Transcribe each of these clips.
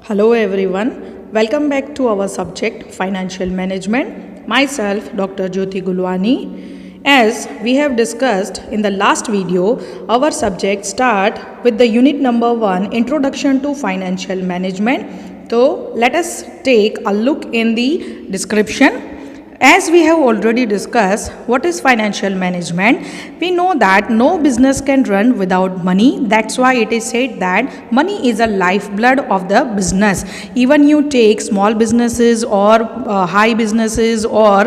Hello everyone, welcome back to our subject financial management. Myself Dr. Jyoti Gulwani. As we have discussed in the last video, our subject start with the unit number 1 introduction to financial management. So let us take a look in the description. As we have already discussed what is financial management, we know that no business can run without money. That's why it is said that money is a lifeblood of the business. Even you take small businesses or high businesses or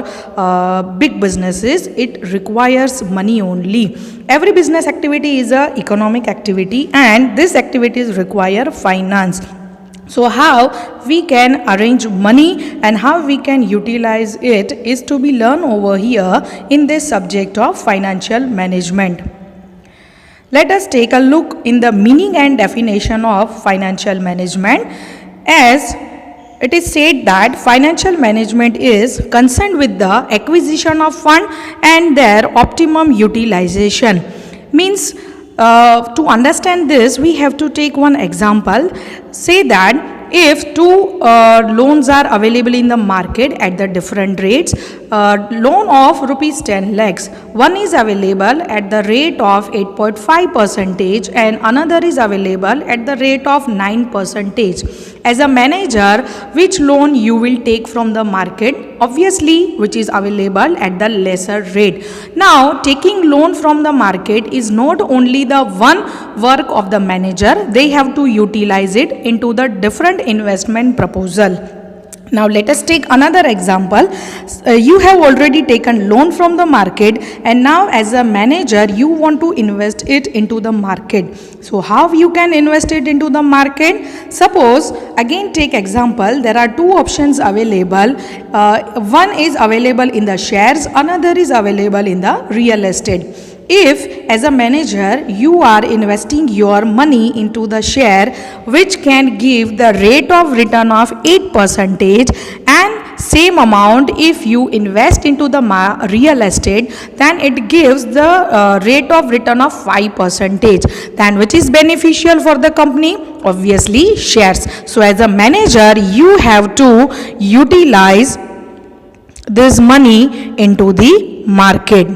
big businesses, it requires money only. Every business activity is a economic activity and these activities require finance. So how we can arrange money and how we can utilize it is to be learned over here in this subject of financial management. Let us take a look in the meaning and definition of financial management. As it is said that financial management is concerned with the acquisition of fund and their optimum utilization. Means to understand this, we have to take one example. Say that if two loans are available in the market at the different rates, loan of rupees 10 lakhs, one is available at the rate of 8.5% and another is available at the rate of 9%. As a manager, which loan you will take from the market? Obviously, which is available at the lesser rate. Now, taking loan from the market is not only the one work of the manager, they have to utilize it into the different investment proposal. Now let us take another example. You have already taken loan from the market and now as a manager you want to invest it into the market. So how you can invest it into the market? Suppose again take example, there are two options available. One is available in the shares, another is available in the real estate. If as a manager you are investing your money into the share which can give the rate of return of 8% and same amount if you invest into the real estate, then it gives the rate of return of 5%. Then which is beneficial for the company? Obviously shares. So as a manager you have to utilize this money into the market.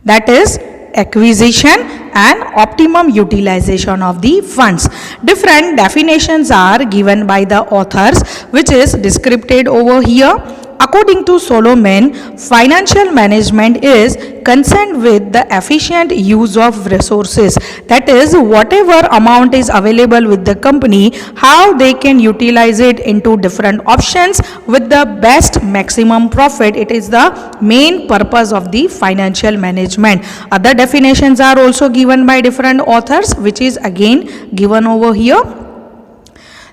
That is acquisition and optimum utilization of the funds. Different definitions are given by the authors which is described over here. According to Solomon, financial management is concerned with the efficient use of resources. That is, whatever amount is available with the company, how they can utilize it into different options with the best maximum profit. It is the main purpose of the financial management. Other definitions are also given by different authors, which is again given over here.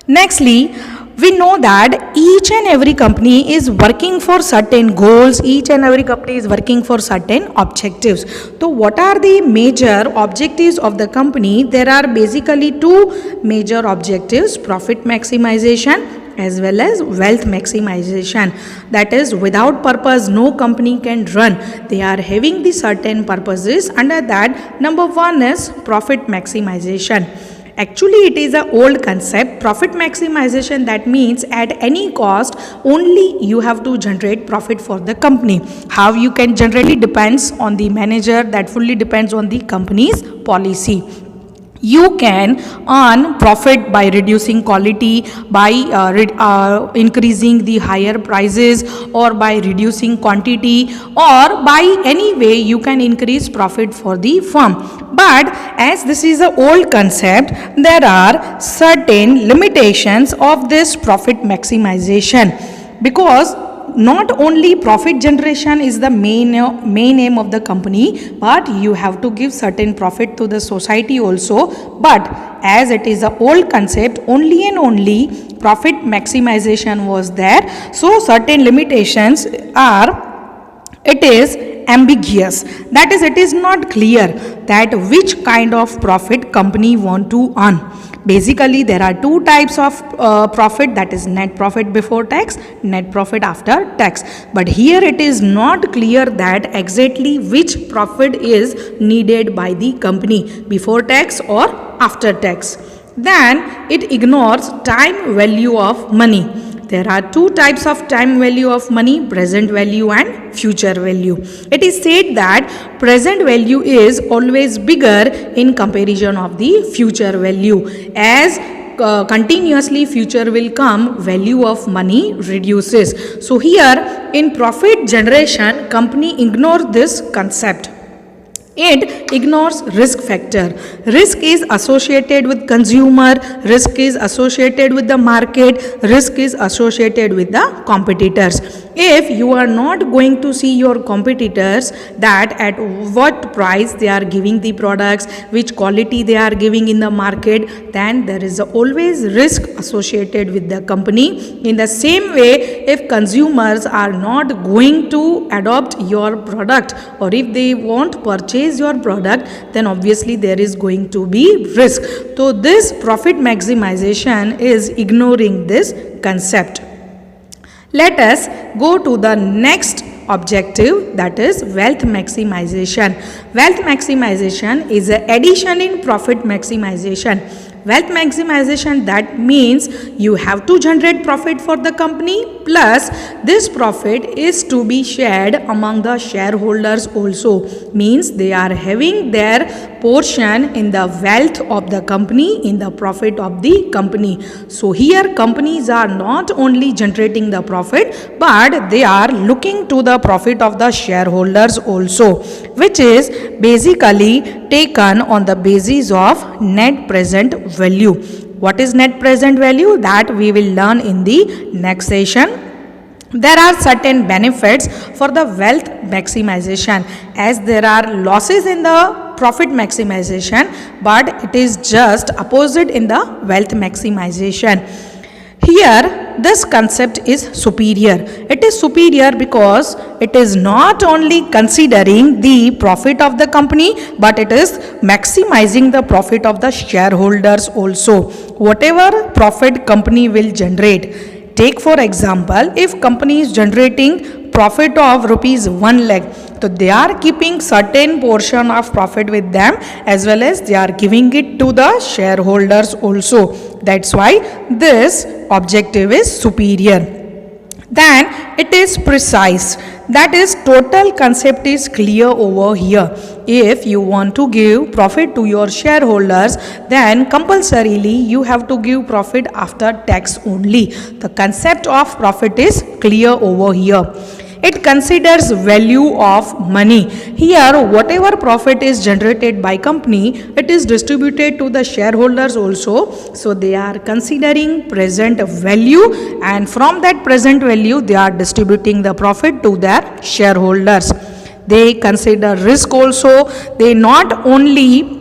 Nextly, we know that each and every company is working for certain goals, each and every company is working for certain objectives. So what are the major objectives of the company? There are basically two major objectives, profit maximization as well as wealth maximization. That is, without purpose no company can run. They are having the certain purposes. Under that, number one is profit maximization. Actually, it is an old concept. Profit maximization, that means at any cost, only you have to generate profit for the company. How you can generally depends on the manager, that fully depends on the company's policy. You can earn profit by reducing quality, by increasing the higher prices, or by reducing quantity, or by any way you can increase profit for the firm. But as this is an old concept, there are certain limitations of this profit maximization, because not only profit generation is the main aim of the company, but you have to give certain profit to the society also. But as it is an old concept, only and only profit maximization was there. So certain limitations are, it is ambiguous. That is, it is not clear that which kind of profit company want to earn. Basically, there are two types of profit, that is net profit before tax, net profit after tax. But here it is not clear that exactly which profit is needed by the company, before tax or after tax. Then it ignores time value of money. There are two types of time value of money, present value and future value. It is said that present value is always bigger in comparison of the future value. As continuously future will come, value of money reduces. So here in profit generation, company ignore this concept. It ignores risk factor. Risk is associated with consumer, risk is associated with the market, risk is associated with the competitors. If you are not going to see your competitors, that at what price they are giving the products, which quality they are giving in the market, then there is always risk associated with the company. In the same way, if consumers are not going to adopt your product, or if they won't purchase your product, then obviously there is going to be risk. So this profit maximization is ignoring this concept. Let us go to the next objective, that is wealth maximization. Wealth maximization is an addition in profit maximization. Wealth maximization, that means you have to generate profit for the company, plus this profit is to be shared among the shareholders also. Means they are having their portion in the wealth of the company, in the profit of the company. So here companies are not only generating the profit, but they are looking to the profit of the shareholders also, which is basically taken on the basis of net present value. What is net present value? That we will learn in the next session. There are certain benefits for the wealth maximization, as there are losses in the profit maximization, but it is just opposite in the wealth maximization. Here this concept is superior. It is superior because it is not only considering the profit of the company, but it is maximizing the profit of the shareholders also. Whatever profit company will generate, take for example, if company is generating profit of rupees 1 lakh, so they are keeping certain portion of profit with them, as well as they are giving it to the shareholders also. That's why this objective is superior. Then it is precise. That is, total concept is clear over here. If you want to give profit to your shareholders, then compulsorily you have to give profit after tax only. The concept of profit is clear over here. It considers value of money. Here whatever profit is generated by company, it is distributed to the shareholders also. So they are considering present value, and from that present value they are distributing the profit to their shareholders. They consider risk also. They not only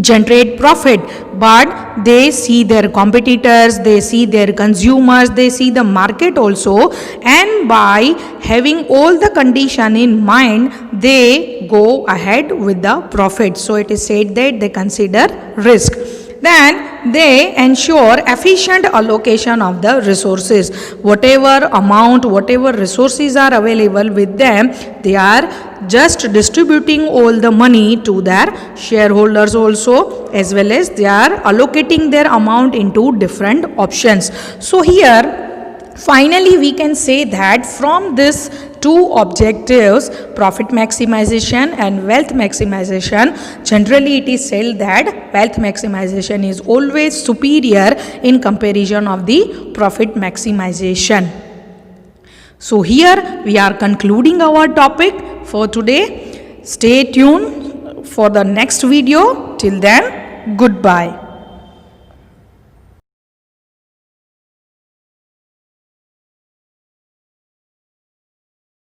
generate profit, but they see their competitors, they see their consumers, they see the market also, and by having all the condition in mind, they go ahead with the profit. So it is said that they consider risk. Then they ensure efficient allocation of the resources. Whatever amount, whatever resources are available with them, they are just distributing all the money to their shareholders also, as well as they are allocating their amount into different options. So here finally we can say that from this two objectives, profit maximization and wealth maximization, generally it is said that wealth maximization is always superior in comparison of the profit maximization. So here we are concluding our topic for today. Stay tuned for the next video. Till then, goodbye.